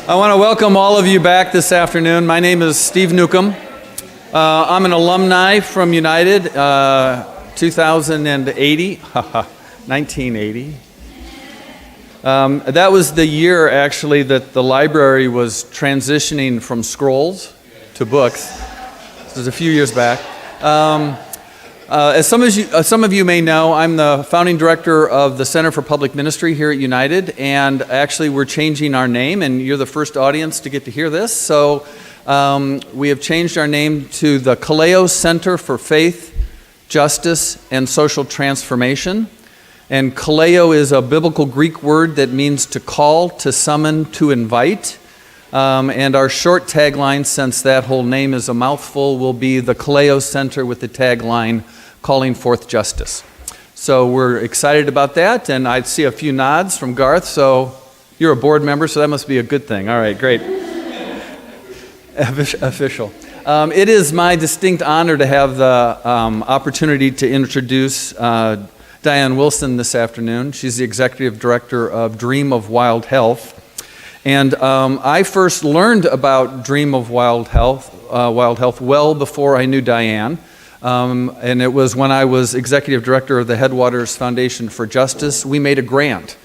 I want to welcome all of you back this afternoon. My name is Steve Newcomb. I'm an alumni from United, 2080, 1980. That was the year, actually, that the library was transitioning from scrolls to books. This was a few years back. As some of you may know, I'm the founding director of the Center for Public Ministry here at United, and actually we're changing our name, and you're the first audience to get to hear this. So we have changed our name to the Bigelow Center for Faith, Justice, and Social Transformation. And kaleo is a biblical Greek word that means to call, to summon, to invite. And our short tagline, since that whole name is a mouthful, will be the Bigelow Center with the tagline, calling forth justice. So we're excited about that, and I see a few nods from Garth, so you're a board member, so that must be a good thing. All right, great. Official. It is my distinct honor to have the opportunity to introduce Diane Wilson this afternoon. She's the executive director of Dream of Wild Health. And I first learned about Dream of Wild Health well before I knew Diane. And it was when I was executive director of the Headwaters Foundation for Justice. We made a grant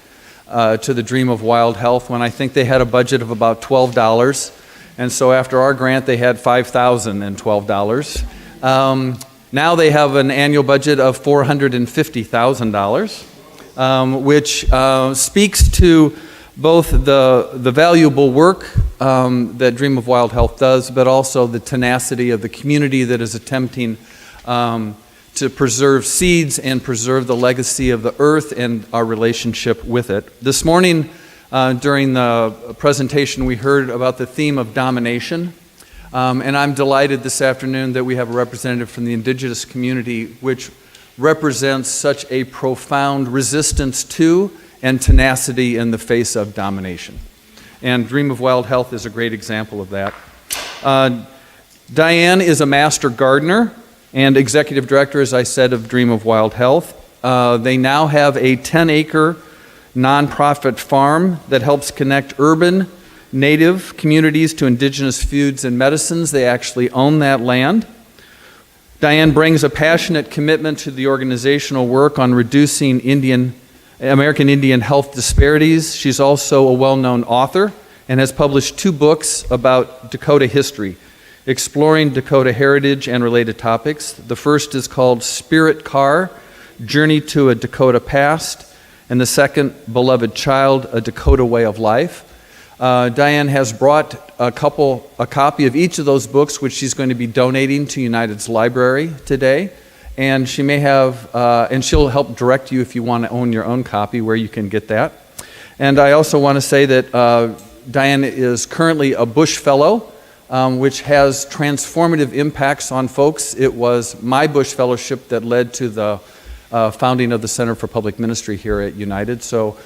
to the Dream of Wild Health when I think they had a budget of about $12. And so after our grant, they had $5,012. Now they have an annual budget of $450,000, which speaks to both the valuable work that Dream of Wild Health does, but also the tenacity of the community that is attempting to preserve seeds and preserve the legacy of the earth and our relationship with it. This morning, during the presentation, we heard about the theme of domination. And I'm delighted this afternoon that we have a representative from the indigenous community, which represents such a profound resistance to and tenacity in the face of domination. And Dream of Wild Health is a great example of that. Diane is a master gardener and executive director, as I said, of Dream of Wild Health. They now have a 10-acre nonprofit farm that helps connect urban native communities to indigenous foods and medicines. They actually own that land. Diane brings a passionate commitment to the organizational work on reducing American Indian health disparities. She's also a well-known author and has published 2 books about Dakota history, exploring Dakota heritage and related topics. The first is called Spirit Car, Journey to a Dakota Past, and the second, Beloved Child, A Dakota Way of Life. Diane has brought a copy of each of those books, which she's going to be donating to United's library today. And she may have, and she'll help direct you if you want to own your own copy, where you can get that. And I also want to say that Diane is currently a Bush Fellow, which has transformative impacts on folks. It was my Bush Fellowship that led to the founding of the Center for Public Ministry here at United. So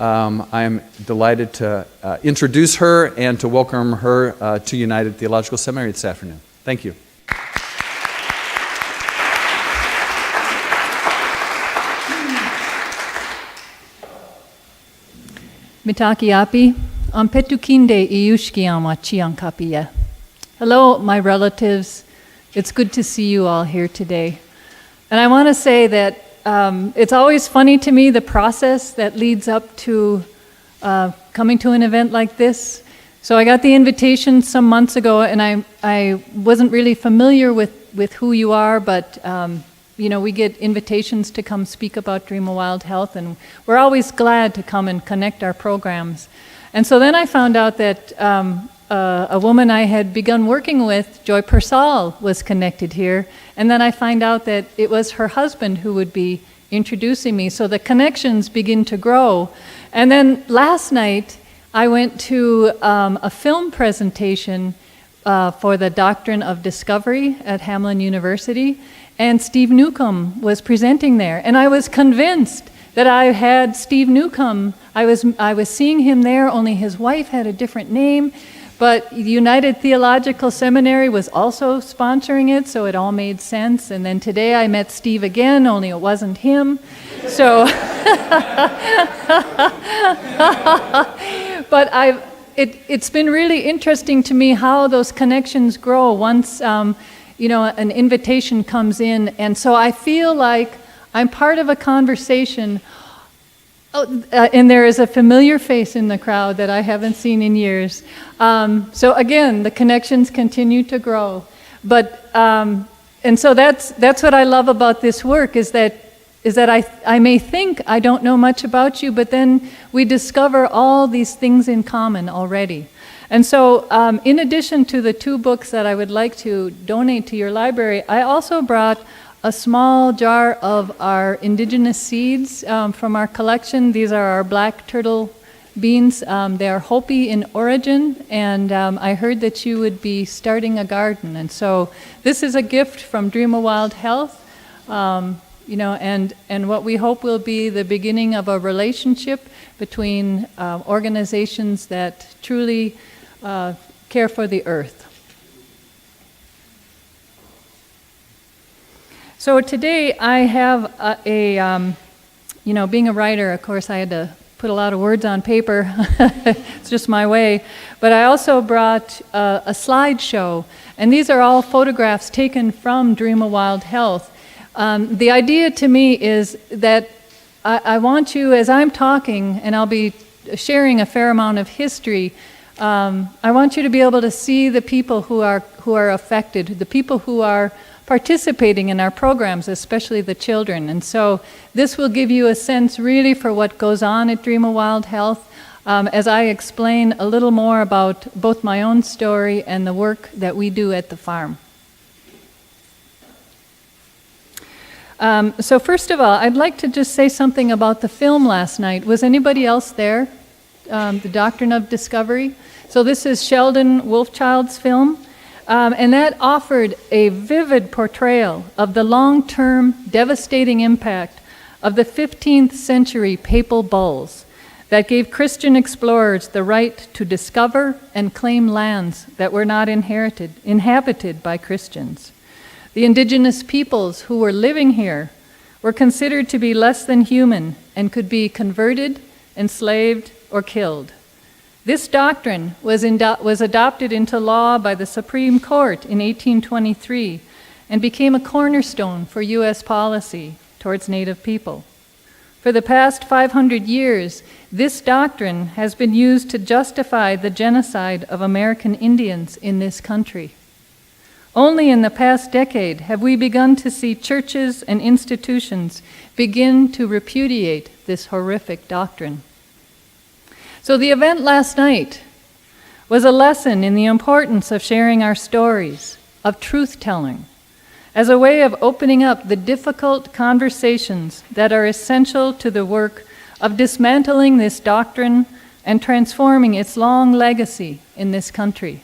I'm delighted to introduce her and to welcome her to United Theological Seminary this afternoon. Thank you. Mitakiapi, ampetukinde iushkiama chiankapiya. Hello, my relatives. It's good to see you all here today. And I want to say that it's always funny to me, the process that leads up to coming to an event like this. So I got the invitation some months ago, and I wasn't really familiar with who you are, but we get invitations to come speak about Dream of Wild Health, and we're always glad to come and connect our programs. And so then I found out that a woman I had begun working with, Joy Persall, was connected here, and then I find out that it was her husband who would be introducing me. So the connections begin to grow. And then last night, I went to a film presentation for the Doctrine of Discovery at Hamline University, and Steve Newcomb was presenting there. And I was convinced that I had Steve Newcomb. I was seeing him there, only his wife had a different name. But the United Theological Seminary was also sponsoring it, so it all made sense. And then today I met Steve again, only it wasn't him. So, but it's been really interesting to me how those connections grow once, an invitation comes in. And so I feel like I'm part of a conversation. And there is a familiar face in the crowd that I haven't seen in years. So again, the connections continue to grow. But, and so that's what I love about this work, is that I may think I don't know much about you, but then we discover all these things in common already. And so in addition to the 2 books that I would like to donate to your library, I also brought a small jar of our indigenous seeds from our collection. These are our black turtle beans. They are Hopi in origin, and I heard that you would be starting a garden. And so this is a gift from Dream of Wild Health, and what we hope will be the beginning of a relationship between organizations that truly care for the earth. So today I have being a writer, of course, I had to put a lot of words on paper. It's just my way. But I also brought a slideshow, and these are all photographs taken from Dream of Wild Health. The idea to me is that I want you, as I'm talking, and I'll be sharing a fair amount of history, I want you to be able to see the people who are affected, the people who are participating in our programs, especially the children. And so this will give you a sense really for what goes on at Dream of Wild Health as I explain a little more about both my own story and the work that we do at the farm. So first of all, I'd like to just say something about the film last night. Was anybody else there? The Doctrine of Discovery. So this is Sheldon Wolfchild's film. And that offered a vivid portrayal of the long-term devastating impact of the 15th century papal bulls that gave Christian explorers the right to discover and claim lands that were not inhabited by Christians. The indigenous peoples who were living here were considered to be less than human and could be converted, enslaved, or killed. This doctrine was adopted into law by the Supreme Court in 1823 and became a cornerstone for U.S. policy towards Native people. For the past 500 years, this doctrine has been used to justify the genocide of American Indians in this country. Only in the past decade have we begun to see churches and institutions begin to repudiate this horrific doctrine. So the event last night was a lesson in the importance of sharing our stories, of truth-telling, as a way of opening up the difficult conversations that are essential to the work of dismantling this doctrine and transforming its long legacy in this country.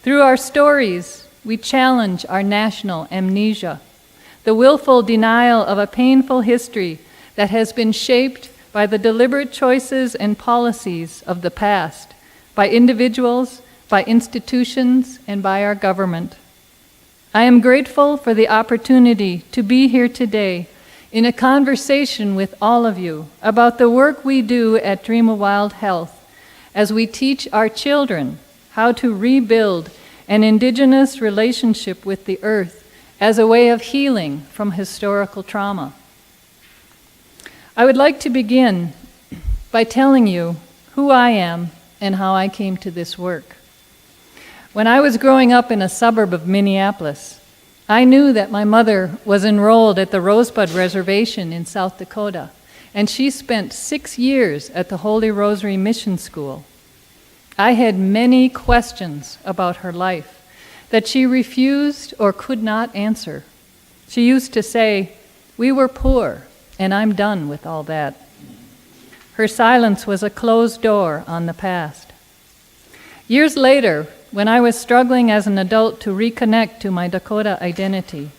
Through our stories, we challenge our national amnesia, the willful denial of a painful history that has been shaped by the deliberate choices and policies of the past, by individuals, by institutions, and by our government. I am grateful for the opportunity to be here today in a conversation with all of you about the work we do at Dream of Wild Health as we teach our children how to rebuild an indigenous relationship with the earth as a way of healing from historical trauma. I would like to begin by telling you who I am and how I came to this work. When I was growing up in a suburb of Minneapolis, I knew that my mother was enrolled at the Rosebud Reservation in South Dakota, and she spent 6 years at the Holy Rosary Mission School. I had many questions about her life that she refused or could not answer. She used to say, "We were poor, and I'm done with all that." Her silence was a closed door on the past. Years later, when I was struggling as an adult to reconnect to my Dakota identity,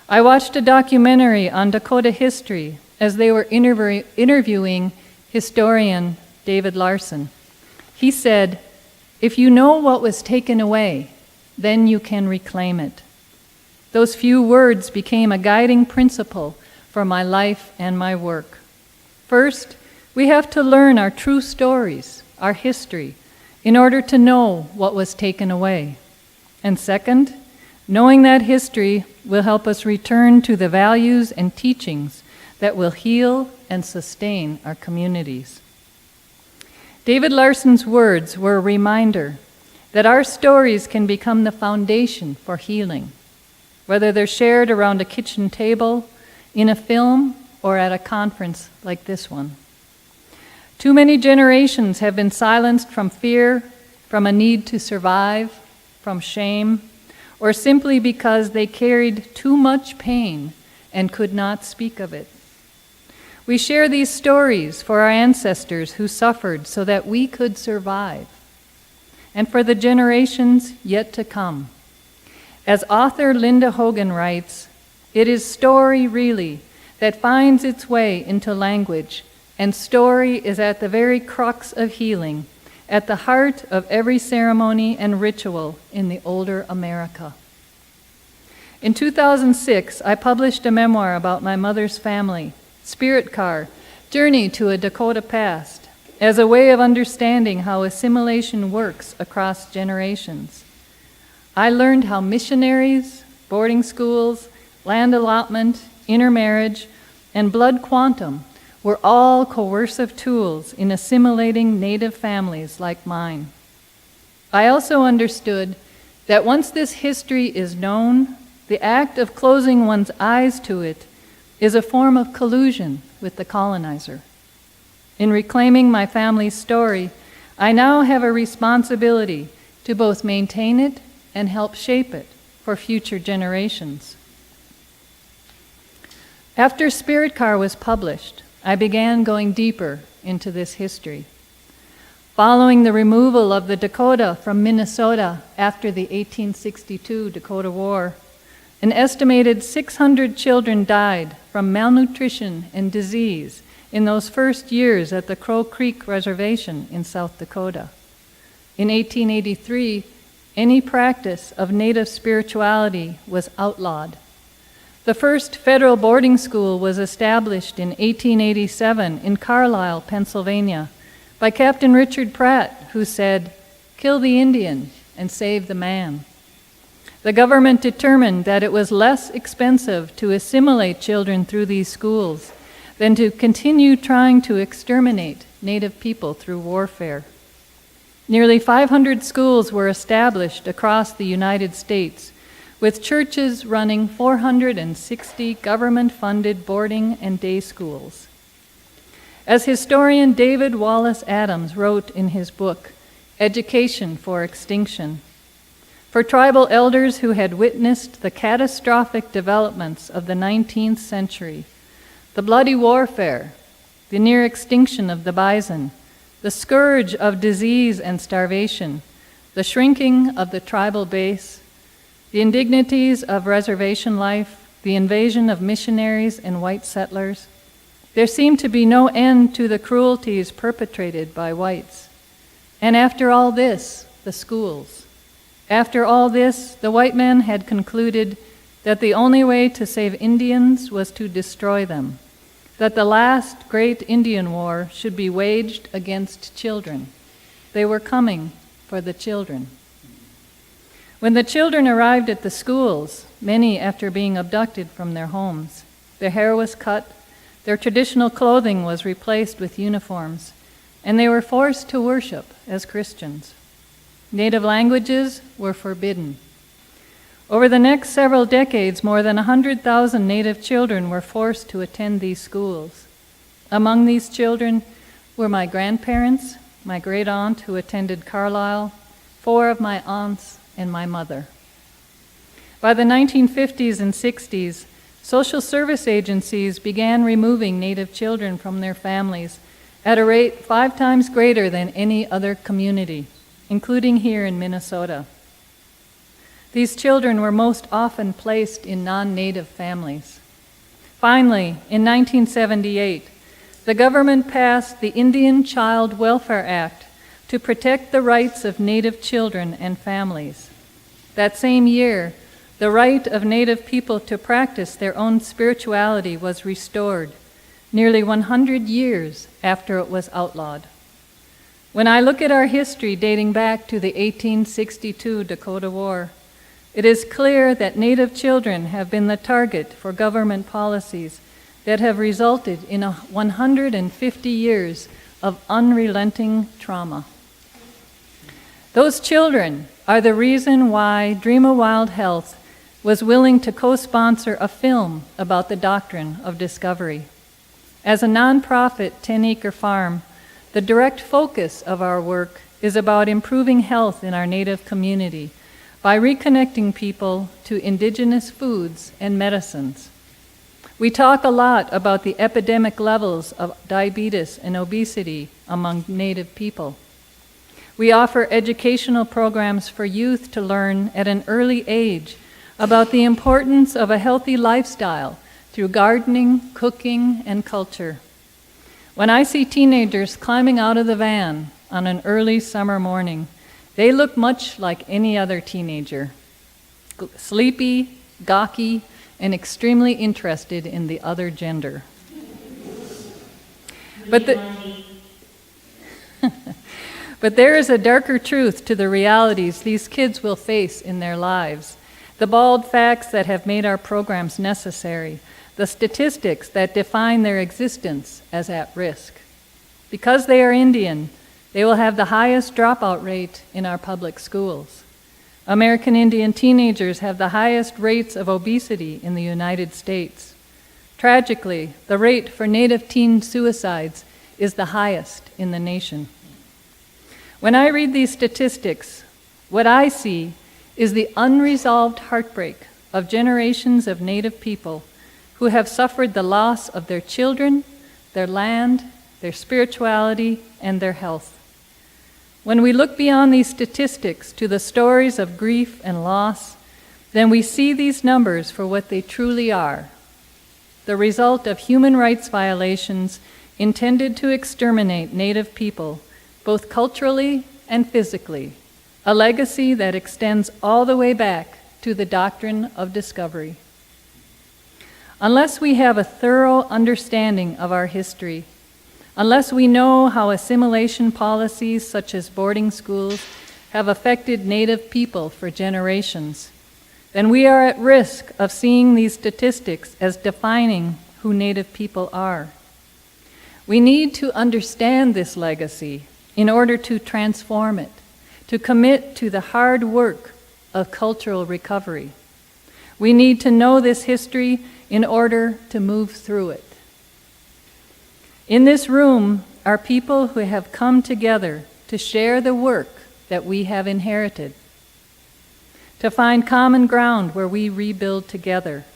I watched a documentary on Dakota history as they were interviewing historian David Larson. He said, "If you know what was taken away, then you can reclaim it." Those few words became a guiding principle for my life and my work. First, we have to learn our true stories, our history, in order to know what was taken away. And second, knowing that history will help us return to the values and teachings that will heal and sustain our communities. David Larson's words were a reminder that our stories can become the foundation for healing, whether they're shared around a kitchen table, in a film, or at a conference like this one. Too many generations have been silenced from fear, from a need to survive, from shame, or simply because they carried too much pain and could not speak of it. We share these stories for our ancestors who suffered so that we could survive, and for the generations yet to come. As author Linda Hogan writes, "It is story, really, that finds its way into language, and story is at the very crux of healing, at the heart of every ceremony and ritual in the older America." In 2006, I published a memoir about my mother's family, Spirit Car, Journey to a Dakota Past, as a way of understanding how assimilation works across generations. I learned how missionaries, boarding schools, land allotment, intermarriage, and blood quantum were all coercive tools in assimilating Native families like mine. I also understood that once this history is known, the act of closing one's eyes to it is a form of collusion with the colonizer. In reclaiming my family's story, I now have a responsibility to both maintain it and help shape it for future generations. After Spirit Car was published, I began going deeper into this history. Following the removal of the Dakota from Minnesota after the 1862 Dakota War, an estimated 600 children died from malnutrition and disease in those first years at the Crow Creek Reservation in South Dakota. In 1883, any practice of Native spirituality was outlawed. The first federal boarding school was established in 1887 in Carlisle, Pennsylvania, by Captain Richard Pratt, who said, "Kill the Indian and save the man." The government determined that it was less expensive to assimilate children through these schools than to continue trying to exterminate Native people through warfare. Nearly 500 schools were established across the United States, with churches running 460 government-funded boarding and day schools. As historian David Wallace Adams wrote in his book, Education for Extinction, for tribal elders who had witnessed the catastrophic developments of the 19th century, the bloody warfare, the near extinction of the bison, the scourge of disease and starvation, the shrinking of the tribal base, the indignities of reservation life, the invasion of missionaries and white settlers, there seemed to be no end to the cruelties perpetrated by whites. And after all this, the schools. After all this, the white men had concluded that the only way to save Indians was to destroy them, that the last great Indian war should be waged against children. They were coming for the children. When the children arrived at the schools, many after being abducted from their homes, their hair was cut, their traditional clothing was replaced with uniforms, and they were forced to worship as Christians. Native languages were forbidden. Over the next several decades, more than 100,000 Native children were forced to attend these schools. Among these children were my grandparents, my great aunt who attended Carlisle, 4 of my aunts, and my mother. By the 1950s and 60s, social service agencies began removing Native children from their families at a rate 5 times greater than any other community, including here in Minnesota. These children were most often placed in non-Native families. Finally, in 1978, the government passed the Indian Child Welfare Act to protect the rights of Native children and families. That same year, the right of Native people to practice their own spirituality was restored, nearly 100 years after it was outlawed. When I look at our history dating back to the 1862 Dakota War, it is clear that Native children have been the target for government policies that have resulted in 150 years of unrelenting trauma. Those children are the reason why Dream of Wild Health was willing to co-sponsor a film about the doctrine of discovery. As a nonprofit 10-acre farm, the direct focus of our work is about improving health in our Native community by reconnecting people to indigenous foods and medicines. We talk a lot about the epidemic levels of diabetes and obesity among Native people. We offer educational programs for youth to learn at an early age about the importance of a healthy lifestyle through gardening, cooking, and culture. When I see teenagers climbing out of the van on an early summer morning, they look much like any other teenager, sleepy, gawky, and extremely interested in the other gender. But there is a darker truth to the realities these kids will face in their lives, the bald facts that have made our programs necessary, the statistics that define their existence as at risk. Because they are Indian, they will have the highest dropout rate in our public schools. American Indian teenagers have the highest rates of obesity in the United States. Tragically, the rate for Native teen suicides is the highest in the nation. When I read these statistics, what I see is the unresolved heartbreak of generations of Native people who have suffered the loss of their children, their land, their spirituality, and their health. When we look beyond these statistics to the stories of grief and loss, then we see these numbers for what they truly are, the result of human rights violations intended to exterminate Native people, both culturally and physically, a legacy that extends all the way back to the doctrine of discovery. Unless we have a thorough understanding of our history, unless we know how assimilation policies such as boarding schools have affected Native people for generations, then we are at risk of seeing these statistics as defining who Native people are. We need to understand this legacy in order to transform it, to commit to the hard work of cultural recovery. We need to know this history in order to move through it. In this room are people who have come together to share the work that we have inherited, to find common ground where we rebuild together.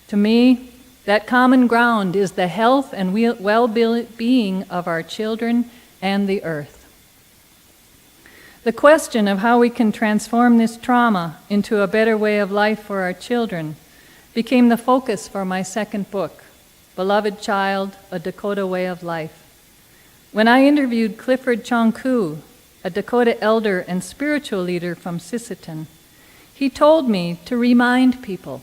To me, that common ground is the health and well-being of our children and the earth. The question of how we can transform this trauma into a better way of life for our children became the focus for my second book, Beloved Child, A Dakota Way of Life. When I interviewed Clifford Chonku, a Dakota elder and spiritual leader from Sisseton, he told me to remind people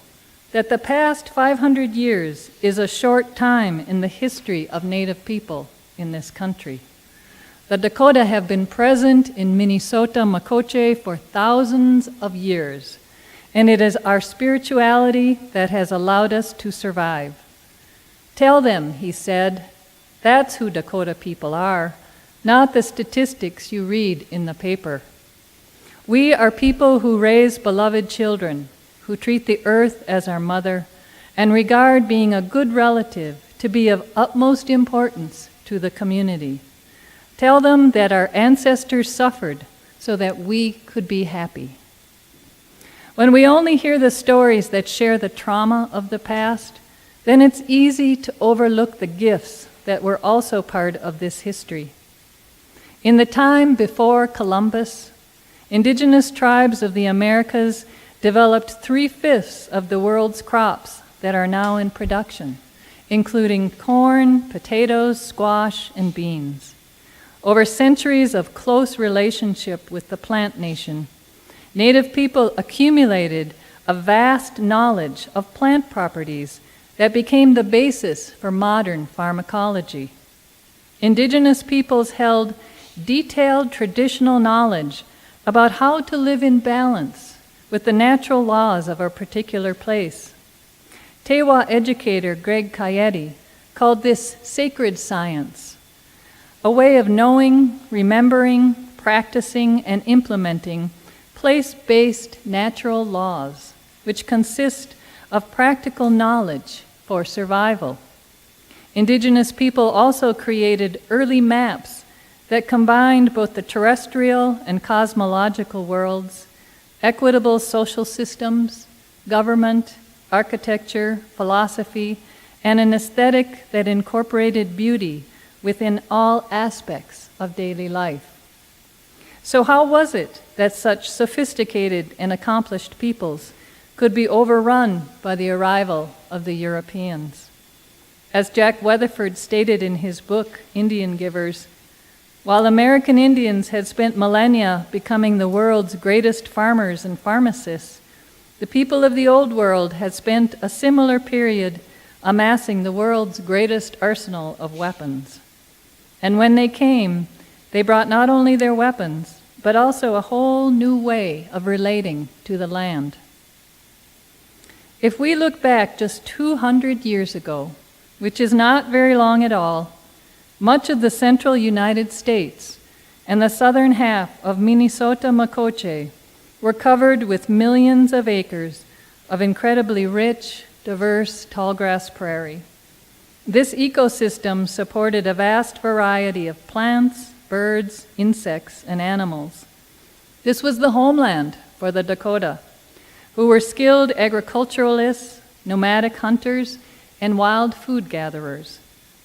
that the past 500 years is a short time in the history of Native people in this country. The Dakota have been present in Minnesota Makoche for thousands of years, and it is our spirituality that has allowed us to survive. Tell them, he said, that's who Dakota people are, not the statistics you read in the paper. We are people who raise beloved children, who treat the earth as our mother, and regard being a good relative to be of utmost importance to the community. Tell them that our ancestors suffered so that we could be happy. When we only hear the stories that share the trauma of the past, then it's easy to overlook the gifts that were also part of this history. In the time before Columbus, indigenous tribes of the Americas developed 3/5 of the world's crops that are now in production, including corn, potatoes, squash, and beans. Over centuries of close relationship with the plant nation, Native people accumulated a vast knowledge of plant properties that became the basis for modern pharmacology. Indigenous peoples held detailed traditional knowledge about how to live in balance with the natural laws of our particular place. Tewa educator Greg Cayeti called this sacred science, a way of knowing, remembering, practicing, and implementing place-based natural laws, which consist of practical knowledge for survival. Indigenous people also created early maps that combined both the terrestrial and cosmological worlds, equitable social systems, government, architecture, philosophy, and an aesthetic that incorporated beauty within all aspects of daily life. So how was it that such sophisticated and accomplished peoples could be overrun by the arrival of the Europeans? As Jack Weatherford stated in his book, Indian Givers, while American Indians had spent millennia becoming the world's greatest farmers and pharmacists, the people of the Old World had spent a similar period amassing the world's greatest arsenal of weapons. And when they came, they brought not only their weapons, but also a whole new way of relating to the land. If we look back just 200 years ago, which is not very long at all, much of the central United States and the southern half of Minnesota Makoche were covered with millions of acres of incredibly rich, diverse tallgrass prairie. This ecosystem supported a vast variety of plants, birds, insects, and animals. This was the homeland for the Dakota, who were skilled agriculturalists, nomadic hunters, and wild food gatherers.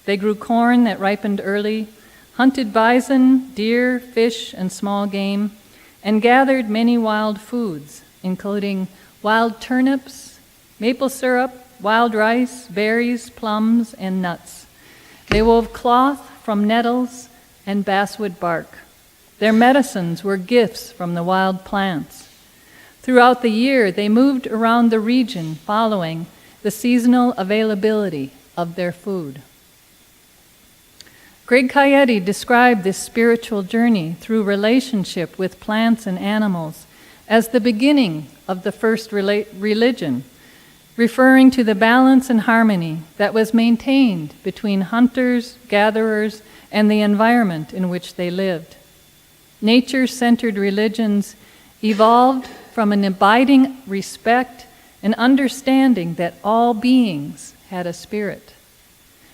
They grew corn that ripened early, hunted bison, deer, fish, and small game, and gathered many wild foods, including wild turnips, maple syrup, wild rice, berries, plums, and nuts. They wove cloth from nettles and basswood bark. Their medicines were gifts from the wild plants. Throughout the year, they moved around the region following the seasonal availability of their food. Greg Cayeti described this spiritual journey through relationship with plants and animals as the beginning of the first religion, referring to the balance and harmony that was maintained between hunters, gatherers, and the environment in which they lived. Nature-centered religions evolved from an abiding respect and understanding that all beings had a spirit.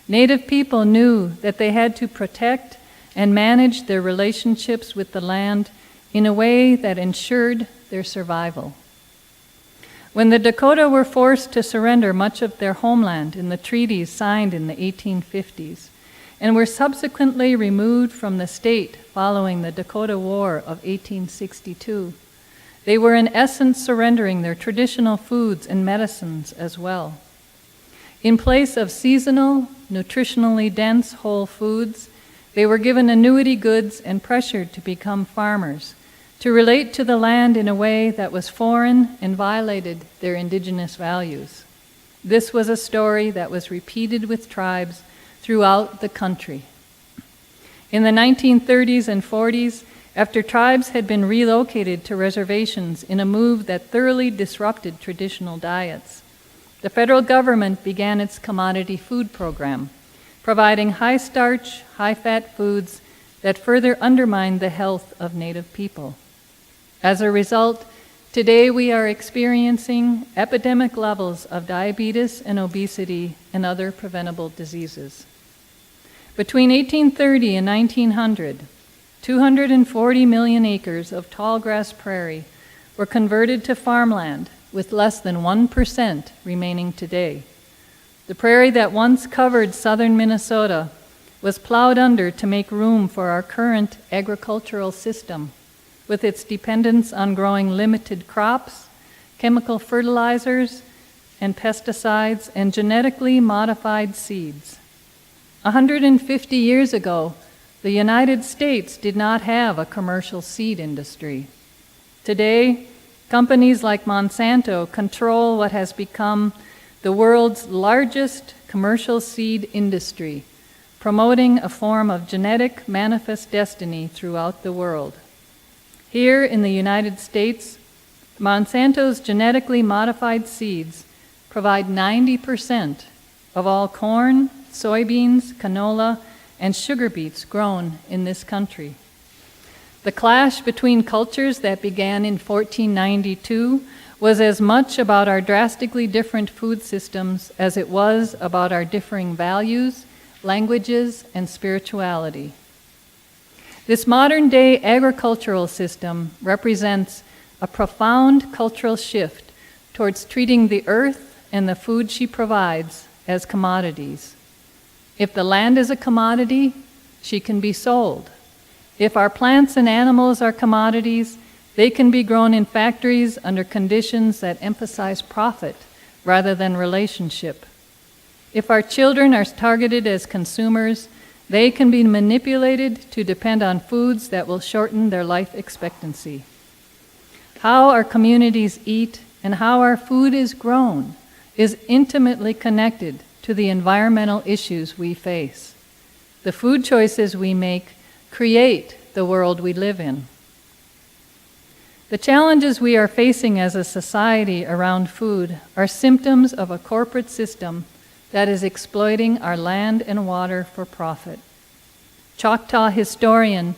Native people knew that they had to protect and manage their relationships with the land in a way that ensured their survival. When the Dakota were forced to surrender much of their homeland in the treaties signed in the 1850s, and were subsequently removed from the state following the Dakota War of 1862, they were in essence surrendering their traditional foods and medicines as well. In place of seasonal, nutritionally dense whole foods, they were given annuity goods and pressured to become farmers, to relate to the land in a way that was foreign and violated their indigenous values. This was a story that was repeated with tribes throughout the country. In the 1930s and 40s, after tribes had been relocated to reservations in a move that thoroughly disrupted traditional diets, the federal government began its commodity food program, providing high-starch, high-fat foods that further undermined the health of Native people. As a result, today we are experiencing epidemic levels of diabetes and obesity and other preventable diseases. Between 1830 and 1900, 240 million acres of tallgrass prairie were converted to farmland, with less than 1% remaining today. The prairie that once covered southern Minnesota was plowed under to make room for our current agricultural system, with its dependence on growing limited crops, chemical fertilizers, and pesticides, and genetically modified seeds. 150 years ago, the United States did not have a commercial seed industry. Today, companies like Monsanto control what has become the world's largest commercial seed industry, promoting a form of genetic manifest destiny throughout the world. Here in the United States, Monsanto's genetically modified seeds provide 90% of all corn, soybeans, canola, and sugar beets grown in this country. The clash between cultures that began in 1492 was as much about our drastically different food systems as it was about our differing values, languages, and spirituality. This modern-day agricultural system represents a profound cultural shift towards treating the earth and the food she provides as commodities. If the land is a commodity, she can be sold. If our plants and animals are commodities, they can be grown in factories under conditions that emphasize profit rather than relationship. If our children are targeted as consumers, they can be manipulated to depend on foods that will shorten their life expectancy. How our communities eat and how our food is grown is intimately connected to the environmental issues we face. The food choices we make create the world we live in. The challenges we are facing as a society around food are symptoms of a corporate system that is exploiting our land and water for profit. Choctaw historian,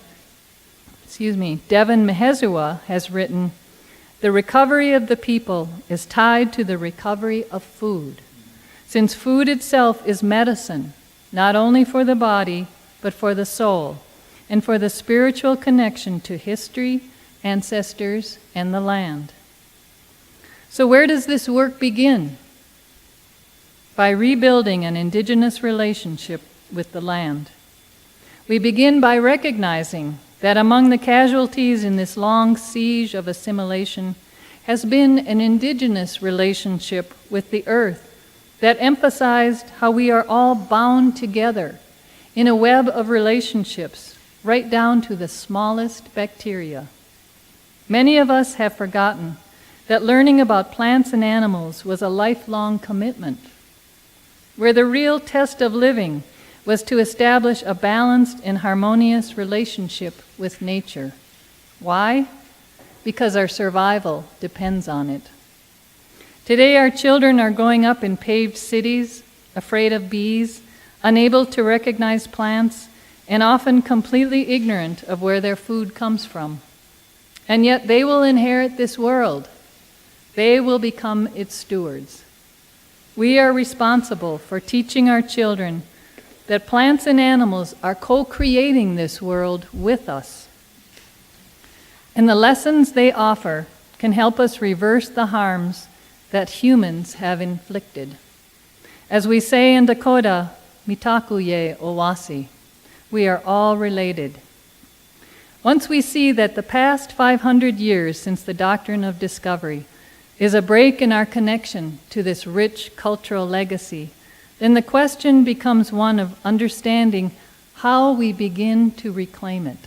Devin Mehezua has written, "The recovery of the people is tied to the recovery of food, since food itself is medicine, not only for the body, but for the soul, and for the spiritual connection to history, ancestors, and the land." So where does this work begin? By rebuilding an indigenous relationship with the land. We begin by recognizing that among the casualties in this long siege of assimilation has been an indigenous relationship with the earth that emphasized how we are all bound together in a web of relationships, right down to the smallest bacteria. Many of us have forgotten that learning about plants and animals was a lifelong commitment, where the real test of living was to establish a balanced and harmonious relationship with nature. Why? Because our survival depends on it. Today, our children are growing up in paved cities, afraid of bees, unable to recognize plants, and often completely ignorant of where their food comes from. And yet they will inherit this world. They will become its stewards. We are responsible for teaching our children that plants and animals are co-creating this world with us. And the lessons they offer can help us reverse the harms that humans have inflicted. As we say in Dakota, mitakuye owasi, we are all related. Once we see that the past 500 years since the doctrine of discovery is a break in our connection to this rich cultural legacy, then the question becomes one of understanding how we begin to reclaim it.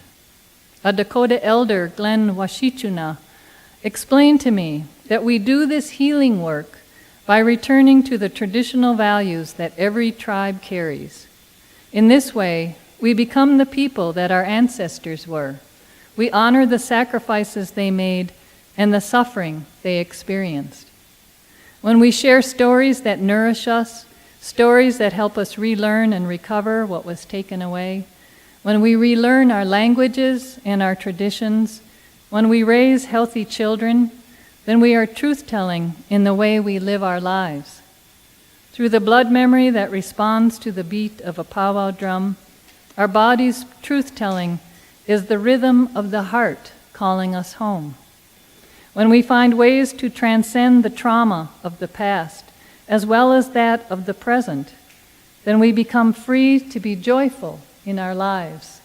A Dakota elder, Glenn Washichuna, explained to me that we do this healing work by returning to the traditional values that every tribe carries. In this way, we become the people that our ancestors were. We honor the sacrifices they made and the suffering they experienced. When we share stories that nourish us, stories that help us relearn and recover what was taken away, when we relearn our languages and our traditions, when we raise healthy children, then we are truth-telling in the way we live our lives. Through the blood memory that responds to the beat of a powwow drum, our body's truth-telling is the rhythm of the heart calling us home. When we find ways to transcend the trauma of the past, as well as that of the present, then we become free to be joyful in our lives.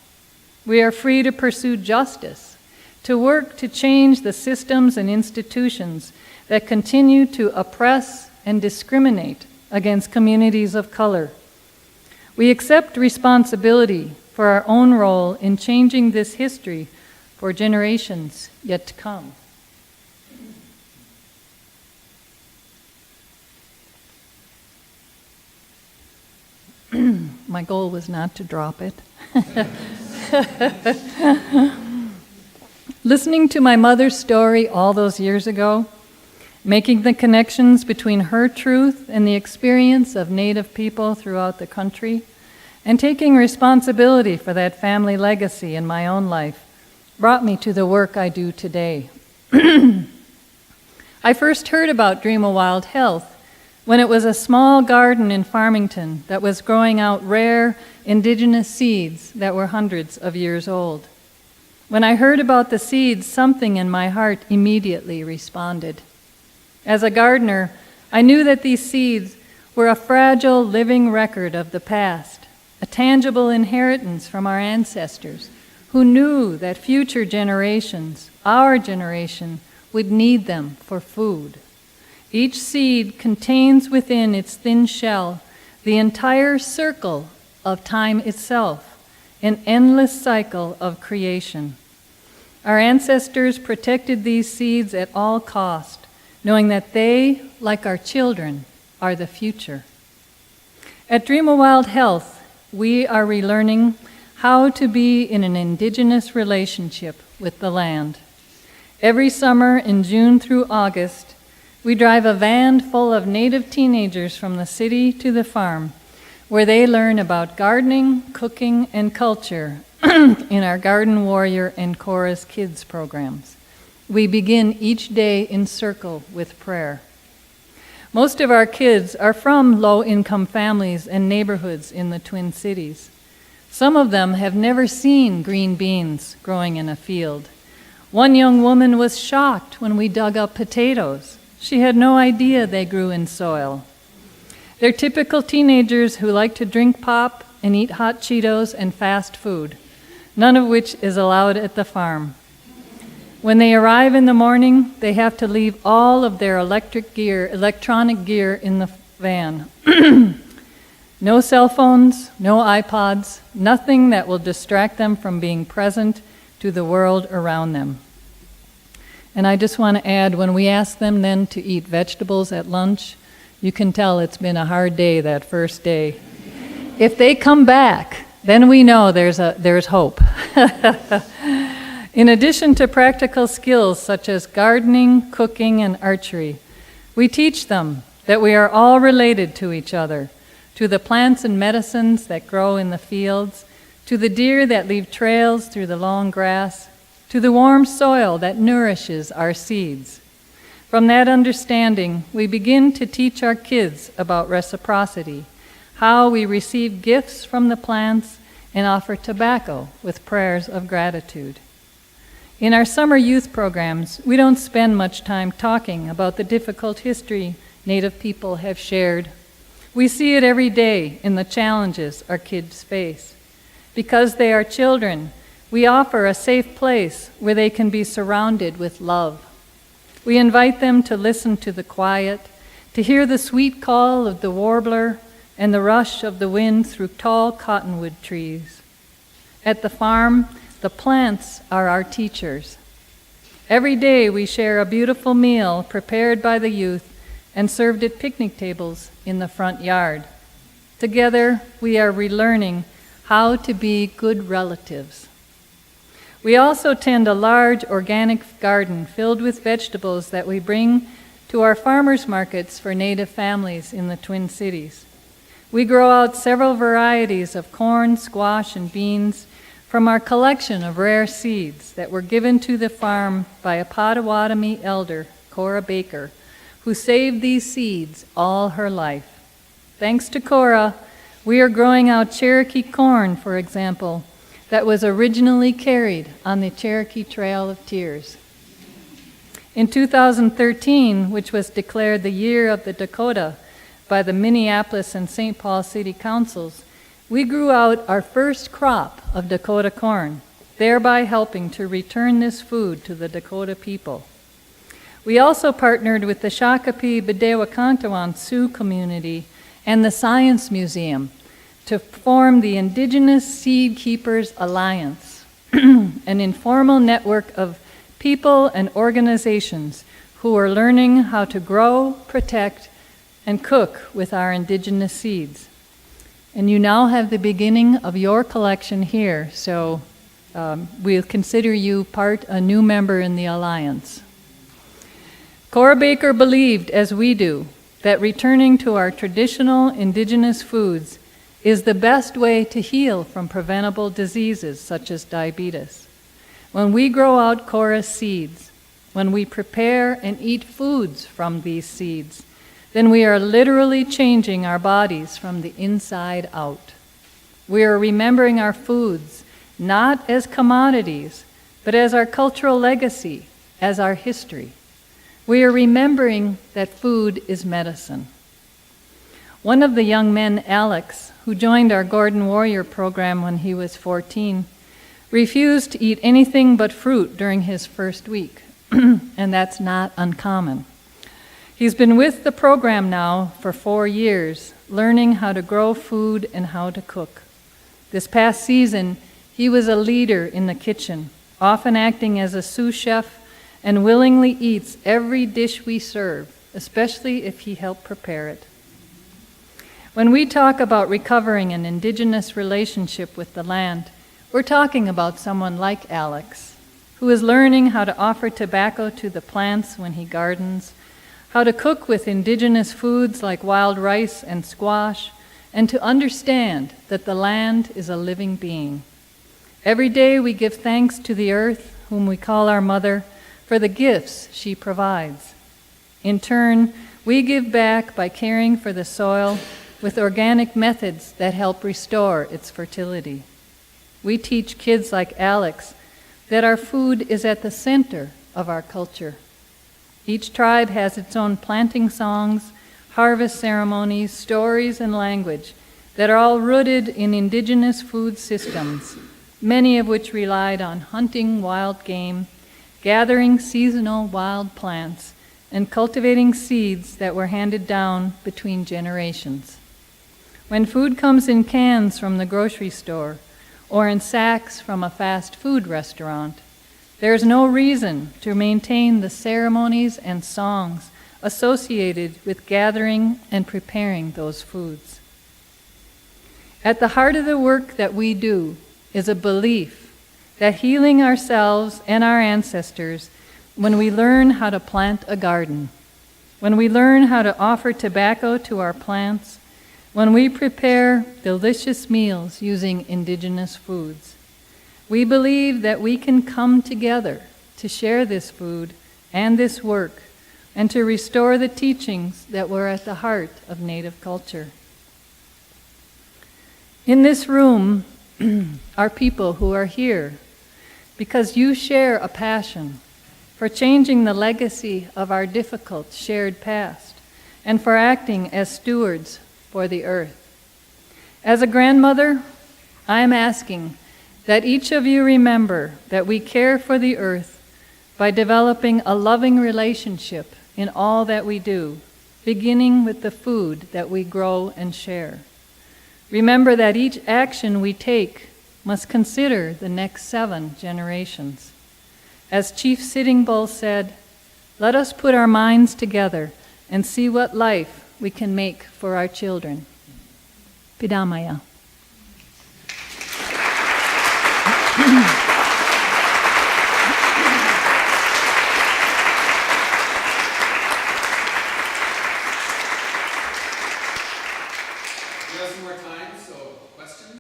We are free to pursue justice, to work to change the systems and institutions that continue to oppress and discriminate against communities of color. We accept responsibility for our own role in changing this history for generations yet to come. My goal was not to drop it. Listening to my mother's story all those years ago, making the connections between her truth and the experience of Native people throughout the country, and taking responsibility for that family legacy in my own life, brought me to the work I do today. I first heard about Dream of Wild Health when it was a small garden in Farmington that was growing out rare indigenous seeds that were hundreds of years old. When I heard about the seeds, something in my heart immediately responded. As a gardener, I knew that these seeds were a fragile living record of the past, a tangible inheritance from our ancestors who knew that future generations, our generation, would need them for food. Each seed contains within its thin shell the entire circle of time itself, an endless cycle of creation. Our ancestors protected these seeds at all cost, knowing that they, like our children, are the future. At Dream of Wild Health, we are relearning how to be in an indigenous relationship with the land. Every summer in June through August, we drive a van full of Native teenagers from the city to the farm, where they learn about gardening, cooking, and culture in our Garden Warrior and Chorus Kids programs. We begin each day in circle with prayer. Most of our kids are from low-income families and neighborhoods in the Twin Cities. Some of them have never seen green beans growing in a field. One young woman was shocked when we dug up potatoes. She had no idea they grew in soil. They're typical teenagers who like to drink pop and eat hot Cheetos and fast food, none of which is allowed at the farm. When they arrive in the morning, they have to leave all of their electronic gear in the van. No cell phones, no iPods, nothing that will distract them from being present to the world around them. And I just want to add, when we ask them then to eat vegetables at lunch, you can tell it's been a hard day that first day. If they come back, then we know there's hope. In addition to practical skills such as gardening, cooking, and archery, we teach them that we are all related to each other, to the plants and medicines that grow in the fields, to the deer that leave trails through the long grass, to the warm soil that nourishes our seeds. From that understanding, we begin to teach our kids about reciprocity, how we receive gifts from the plants and offer tobacco with prayers of gratitude. In our summer youth programs, we don't spend much time talking about the difficult history Native people have shared. We see it every day in the challenges our kids face. Because they are children, we offer a safe place where they can be surrounded with love. We invite them to listen to the quiet, to hear the sweet call of the warbler and the rush of the wind through tall cottonwood trees. At the farm, the plants are our teachers. Every day we share a beautiful meal prepared by the youth and served at picnic tables in the front yard. Together, we are relearning how to be good relatives. We also tend a large organic garden filled with vegetables that we bring to our farmers markets for Native families in the Twin Cities. We grow out several varieties of corn, squash, and beans from our collection of rare seeds that were given to the farm by a Potawatomi elder, Cora Baker, who saved these seeds all her life. Thanks to Cora, we are growing out Cherokee corn, for example, that was originally carried on the Cherokee Trail of Tears. In 2013, which was declared the Year of the Dakota by the Minneapolis and St. Paul City Councils, we grew out our first crop of Dakota corn, thereby helping to return this food to the Dakota people. We also partnered with the Shakopee Bigelow Sioux community and the Science Museum to form the Indigenous Seed Keepers Alliance, an informal network of people and organizations who are learning how to grow, protect, and cook with our indigenous seeds. And you now have the beginning of your collection here, so we'll consider you a new member in the Alliance. Cora Baker believed, as we do, that returning to our traditional indigenous foods is the best way to heal from preventable diseases such as diabetes. When we grow out Cora's seeds, when we prepare and eat foods from these seeds, then we are literally changing our bodies from the inside out. We are remembering our foods not as commodities, but as our cultural legacy, as our history. We are remembering that food is medicine. One of the young men, Alex, who joined our Gordon Warrior program when he was 14, refused to eat anything but fruit during his first week, and that's not uncommon. He's been with the program now for 4 years, learning how to grow food and how to cook. This past season, he was a leader in the kitchen, often acting as a sous chef, and willingly eats every dish we serve, especially if he helped prepare it. When we talk about recovering an indigenous relationship with the land, we're talking about someone like Alex, who is learning how to offer tobacco to the plants when he gardens, how to cook with indigenous foods like wild rice and squash, and to understand that the land is a living being. Every day we give thanks to the earth, whom we call our mother, for the gifts she provides. In turn, we give back by caring for the soil with organic methods that help restore its fertility. We teach kids like Alex that our food is at the center of our culture. Each tribe has its own planting songs, harvest ceremonies, stories, and language that are all rooted in indigenous food systems, many of which relied on hunting wild game, gathering seasonal wild plants, and cultivating seeds that were handed down between generations. When food comes in cans from the grocery store or in sacks from a fast food restaurant, there is no reason to maintain the ceremonies and songs associated with gathering and preparing those foods. At the heart of the work that we do is a belief that healing ourselves and our ancestors when we learn how to plant a garden, when we learn how to offer tobacco to our plants, when we prepare delicious meals using indigenous foods. We believe that we can come together to share this food and this work and to restore the teachings that were at the heart of Native culture. In this room are people who are here because you share a passion for changing the legacy of our difficult shared past and for acting as stewards for the earth. As a grandmother, I am asking that each of you remember that we care for the earth by developing a loving relationship in all that we do, beginning with the food that we grow and share. Remember that each action we take must consider the next 7 generations. As Chief Sitting Bull said, let us put our minds together and see what life we can make for our children. Pidamaya. We have some more time, so